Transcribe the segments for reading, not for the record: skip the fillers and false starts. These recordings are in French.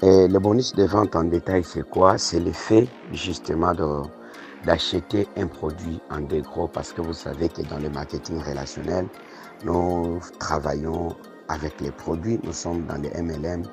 Et le bonus de vente en détail, c'est quoi? C'est le fait justement d'acheter un produit en dégros parce que vous savez que dans le marketing relationnel, nous travaillons avec les produits. Nous sommes dans les MLM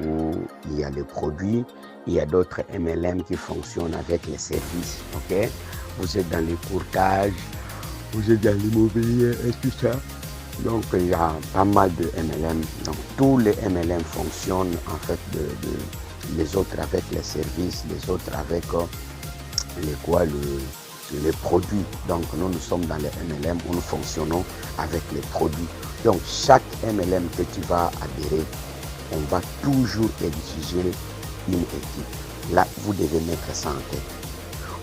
où il y a les produits. Il y a d'autres MLM qui fonctionnent avec les services. Ok? Vous êtes dans les courtages, vous êtes dans l'immobilier et tout ça. Donc, il y a pas mal de MLM. Donc, tous les MLM fonctionnent en fait les autres avec les services, les autres avec les produits. Donc, nous sommes dans les MLM où nous fonctionnons avec les produits. Donc, chaque MLM que tu vas adhérer, on va toujours exiger une équipe. Là, vous devez mettre ça en tête.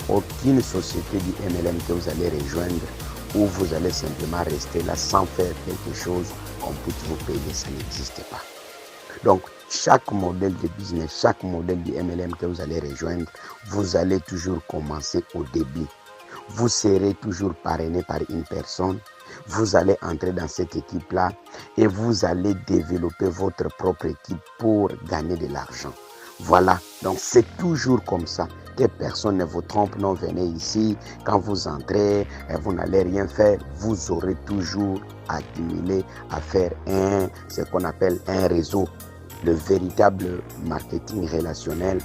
Aucune société du MLM que vous allez rejoindre où vous allez simplement rester là sans faire quelque chose qu'on puisse vous payer, ça n'existe pas. Donc, chaque modèle de business, chaque modèle du MLM que vous allez rejoindre, vous allez toujours commencer au début. Vous serez toujours parrainé par une personne. Vous allez entrer dans cette équipe-là et vous allez développer votre propre équipe pour gagner de l'argent. Voilà, donc c'est toujours comme ça. Que personne ne vous trompe, non, venez ici, quand vous entrez, vous n'allez rien faire, vous aurez toujours accumulé à faire ce qu'on appelle un réseau. Le véritable marketing relationnel,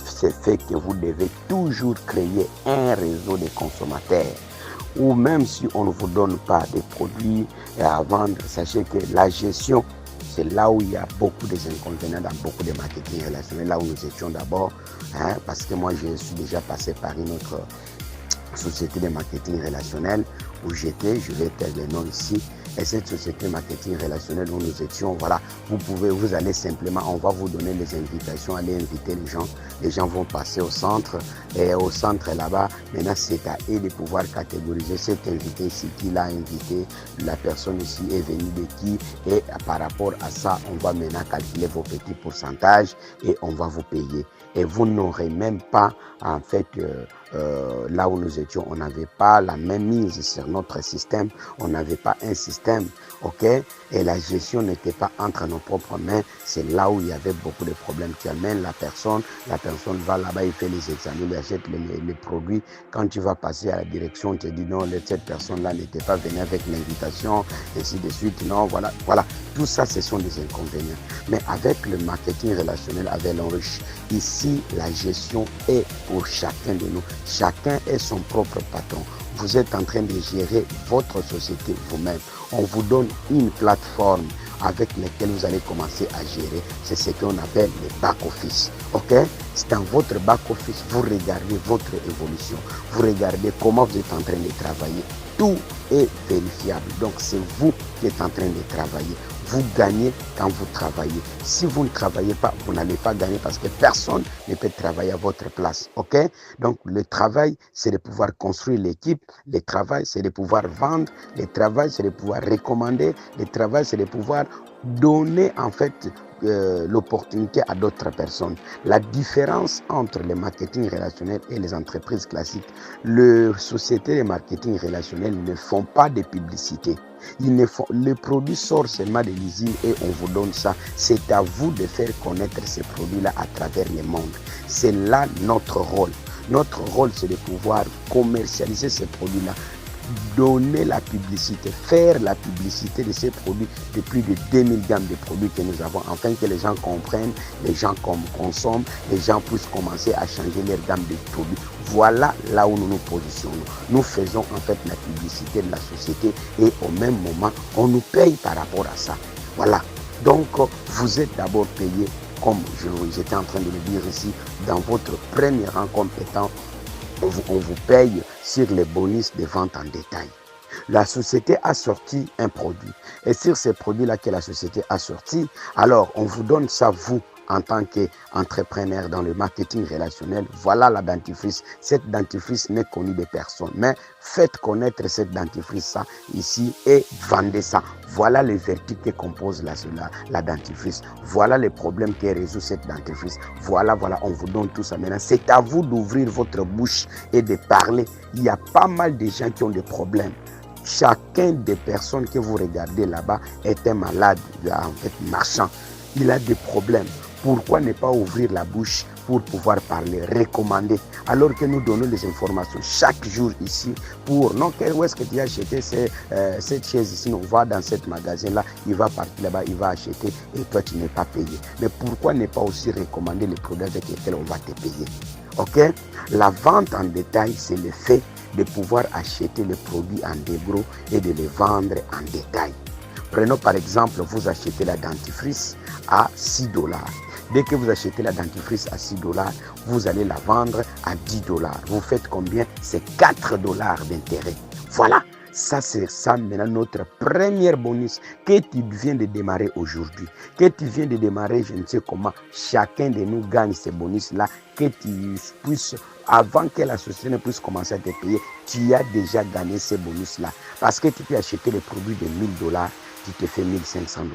c'est fait que vous devez toujours créer un réseau de consommateurs. Ou même si on ne vous donne pas de produits à vendre, sachez que la gestion, c'est là où il y a beaucoup d'inconvénients dans beaucoup de marketing relationnel, là où nous étions d'abord, parce que moi je suis déjà passé par une autre société de marketing relationnel où j'étais, je vais taire le nom ici, et cette société de marketing relationnel où nous étions, voilà, vous allez simplement, on va vous donner les invitations, allez inviter les gens vont passer au centre, et au centre là-bas, maintenant c'est à eux de pouvoir catégoriser cet invité, c'est qui l'a invité, la personne ici est venue de qui, et par rapport à ça, on va maintenant calculer vos petits pourcentages et on va vous payer. Et vous n'aurez même pas, en fait, là où nous étions, on n'avait pas la même mise sur notre système, on n'avait pas un système, ok? Et la gestion n'était pas entre nos propres mains, c'est là où il y avait beaucoup de problèmes. Tu amènes la personne va là-bas, il fait les examens, il achète les produits. Quand tu vas passer à la direction, on te dit non, cette personne-là n'était pas venue avec l'invitation, ainsi de suite, non, voilà. Tout ça, ce sont des inconvénients. Mais avec le marketing relationnel, avec l'enrichissement, ici, la gestion est pour chacun de nous. Chacun est son propre patron. Vous êtes en train de gérer votre société vous-même. On vous donne une plateforme avec laquelle vous allez commencer à gérer. C'est ce qu'on appelle le back-office. Ok? C'est dans votre back-office, vous regardez votre évolution. Vous regardez comment vous êtes en train de travailler. Tout est vérifiable. Donc, c'est vous qui êtes en train de travailler. Vous gagnez quand vous travaillez. Si vous ne travaillez pas, vous n'allez pas gagner parce que personne ne peut travailler à votre place. Ok? Donc, le travail, c'est de pouvoir construire l'équipe. Le travail, c'est de pouvoir vendre. Le travail, c'est de pouvoir recommander. Le travail, c'est de pouvoir donner, en fait, l'opportunité à d'autres personnes. La différence entre le marketing relationnel et les entreprises classiques, les sociétés de marketing relationnel ne font pas de publicité. Le produit sort seulement de l'usine et on vous donne ça. C'est à vous de faire connaître ces produits-là à travers le monde. C'est là notre rôle. Notre rôle, c'est de pouvoir commercialiser ces produits-là, donner la publicité, faire la publicité de ces produits, de plus de 2000 gammes de produits que nous avons, afin que les gens comprennent, les gens consomment, les gens puissent commencer à changer leur gamme de produits. Voilà là où nous nous positionnons. Nous faisons en fait la publicité de la société et au même moment, on nous paye par rapport à ça. Voilà. Donc, vous êtes d'abord payé, comme j'étais en train de le dire ici, dans votre premier rang comme étant on vous paye sur les bonus de vente en détail. La société a sorti un produit. Et sur ces produits-là que la société a sorti, alors on vous donne ça, vous, en tant qu'entrepreneur dans le marketing relationnel. Voilà la dentifrice. Cette dentifrice n'est connue de personne. Mais faites connaître cette dentifrice ici et vendez ça. Voilà les vertus que compose la dentifrice. Voilà les problèmes que résout cette dentifrice. Voilà, on vous donne tout ça. Maintenant, c'est à vous d'ouvrir votre bouche et de parler. Il y a pas mal de gens qui ont des problèmes. Chacun des personnes que vous regardez là-bas est un malade, en fait, marchand. Il a des problèmes. Pourquoi ne pas ouvrir la bouche pour pouvoir parler, recommander, alors que nous donnons les informations chaque jour ici pour, non, où est-ce que tu as acheté cette chaise ici, on va dans ce magasin-là, il va partir là-bas, il va acheter et toi tu n'es pas payé. Mais pourquoi ne pas aussi recommander les produits avec lesquels on va te payer? Ok? La vente en détail, c'est le fait de pouvoir acheter les produits en dégros et de les vendre en détail. Prenons par exemple, vous achetez la dentifrice à 6 $. Dès que vous achetez la dentifrice à 6 $, vous allez la vendre à 10 $. Vous faites combien? C'est 4 $ d'intérêt. Voilà, ça c'est ça maintenant notre premier bonus que tu viens de démarrer aujourd'hui. Que tu viens de démarrer, je ne sais comment, chacun de nous gagne ces bonus-là, que tu puisses, avant que la société ne puisse commencer à te payer, tu as déjà gagné ces bonus-là. Parce que tu peux acheter les produits de 1000 $, tu te fais 1500 $.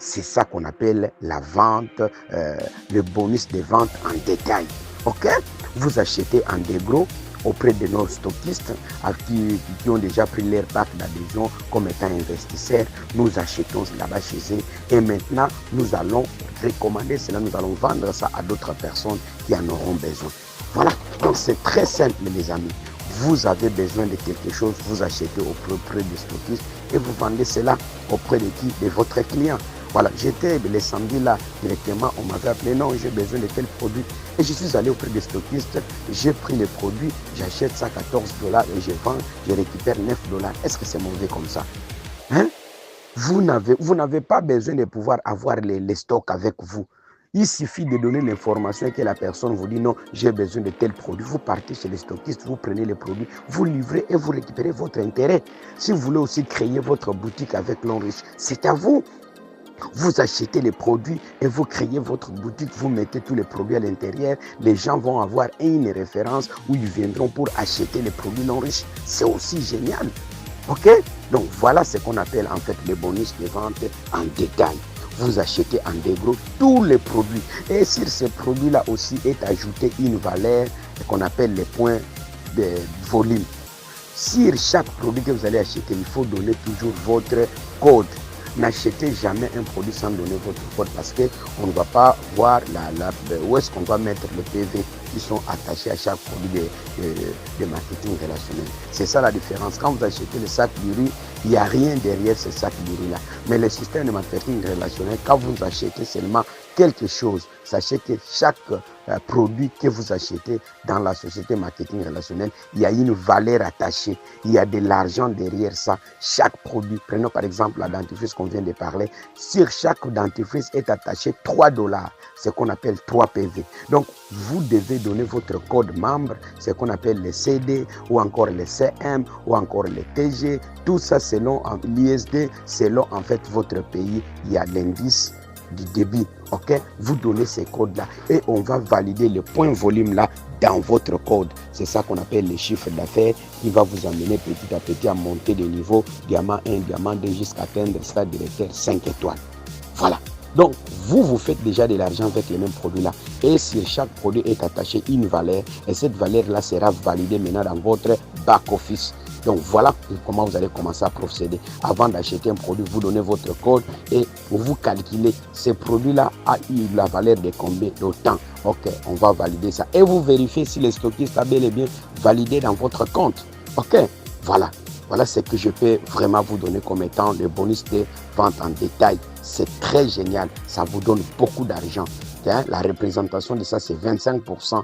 C'est ça qu'on appelle la vente, le bonus de vente en détail. Ok? Vous achetez en dégros auprès de nos stockistes qui ont déjà pris leur part d'adhésion comme étant investisseurs. Nous achetons là-bas chez eux et maintenant nous allons recommander cela, nous allons vendre ça à d'autres personnes qui en auront besoin. Voilà, donc c'est très simple les amis. Vous avez besoin de quelque chose, vous achetez auprès des stockistes et vous vendez cela auprès de qui? De votre client. Voilà, j'étais le samedi là, directement, on m'avait appelé, non, j'ai besoin de tel produit. Et je suis allé auprès des stockistes, j'ai pris le produit, j'achète ça 14 $ et je vends, je récupère 9 $. Est-ce que c'est mauvais comme ça? Hein? Vous n'avez pas besoin de pouvoir avoir les stocks avec vous. Il suffit de donner l'information et que la personne vous dit non, j'ai besoin de tel produit. Vous partez chez les stockistes, vous prenez les produits, vous livrez et vous récupérez votre intérêt. Si vous voulez aussi créer votre boutique avec l'homme riche, c'est à vous. Vous achetez les produits et vous créez votre boutique, vous mettez tous les produits à l'intérieur. Les gens vont avoir une référence où ils viendront pour acheter les produits non riches. C'est aussi génial. Ok? Donc voilà ce qu'on appelle en fait les bonus de vente en détail. Vous achetez en dégros tous les produits. Et sur ces produits-là aussi est ajouté une valeur qu'on appelle les points de volume. Sur chaque produit que vous allez acheter, il faut donner toujours votre code. N'achetez jamais un produit sans donner votre code parce qu'on ne va pas voir où est-ce qu'on va mettre les PV qui sont attachés à chaque produit de marketing relationnel. C'est ça la différence. Quand vous achetez le sac du riz, il n'y a rien derrière ce sac du riz-là. Mais le système de marketing relationnel, quand vous achetez seulement quelque chose, sachez que chaque produit que vous achetez dans la société marketing relationnel, il y a une valeur attachée, il y a de l'argent derrière ça. Chaque produit, prenons par exemple la dentifrice qu'on vient de parler, sur chaque dentifrice est attaché 3 $, ce qu'on appelle 3 PV. Donc, vous devez donner votre code membre, ce qu'on appelle le CD ou encore le CM ou encore le TG, tout ça selon l'ISD, selon en fait votre pays, il y a l'indice du débit, ok? Vous donnez ces codes-là et on va valider le point volume-là dans votre code. C'est ça qu'on appelle le chiffre d'affaires qui va vous amener petit à petit à monter de niveau diamant 1, diamant 2 jusqu'à atteindre stade directeur 5 étoiles. Voilà. Donc, vous faites déjà de l'argent avec les mêmes produits-là. Et sur chaque produit est attaché une valeur. Et cette valeur-là sera validée maintenant dans votre back-office. Donc, voilà comment vous allez commencer à procéder. Avant d'acheter un produit, vous donnez votre code et vous calculez ce produit-là a eu la valeur de combien d'autant. Ok, on va valider ça. Et vous vérifiez si le stockiste a bel et bien validé dans votre compte. Ok, voilà. Voilà ce que je peux vraiment vous donner comme étant le bonus de vente en détail. C'est très génial. Ça vous donne beaucoup d'argent. La représentation de ça, c'est 25%.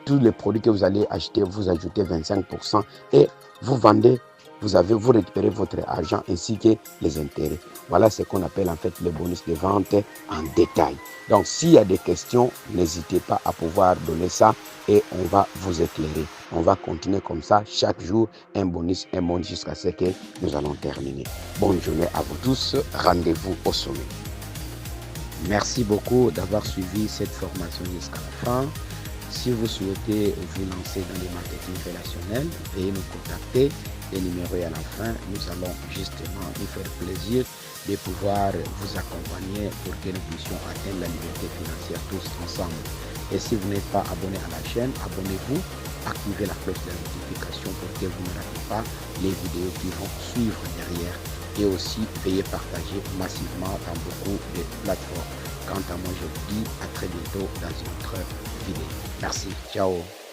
Tous les produits que vous allez acheter, vous ajoutez 25% et vous vendez, vous récupérez votre argent ainsi que les intérêts. Voilà ce qu'on appelle en fait le bonus de vente en détail. Donc, s'il y a des questions, n'hésitez pas à pouvoir donner ça et on va vous éclairer. On va continuer comme ça, chaque jour, un bonus jusqu'à ce que nous allons terminer. Bonne journée à vous tous. Rendez-vous au sommet. Merci beaucoup d'avoir suivi cette formation jusqu'à la fin. Si vous souhaitez vous lancer dans le marketing relationnel, veuillez nous contacter. Le numéro est à la fin. Nous allons justement nous faire plaisir de pouvoir vous accompagner pour que nous puissions atteindre la liberté financière tous ensemble. Et si vous n'êtes pas abonné à la chaîne, abonnez-vous, activez la cloche de notification pour que vous ne ratez pas les vidéos qui vont suivre derrière. et aussi veuillez partager massivement dans beaucoup de plateformes. Quant à moi, je vous dis à très bientôt dans une autre vidéo. Merci, ciao.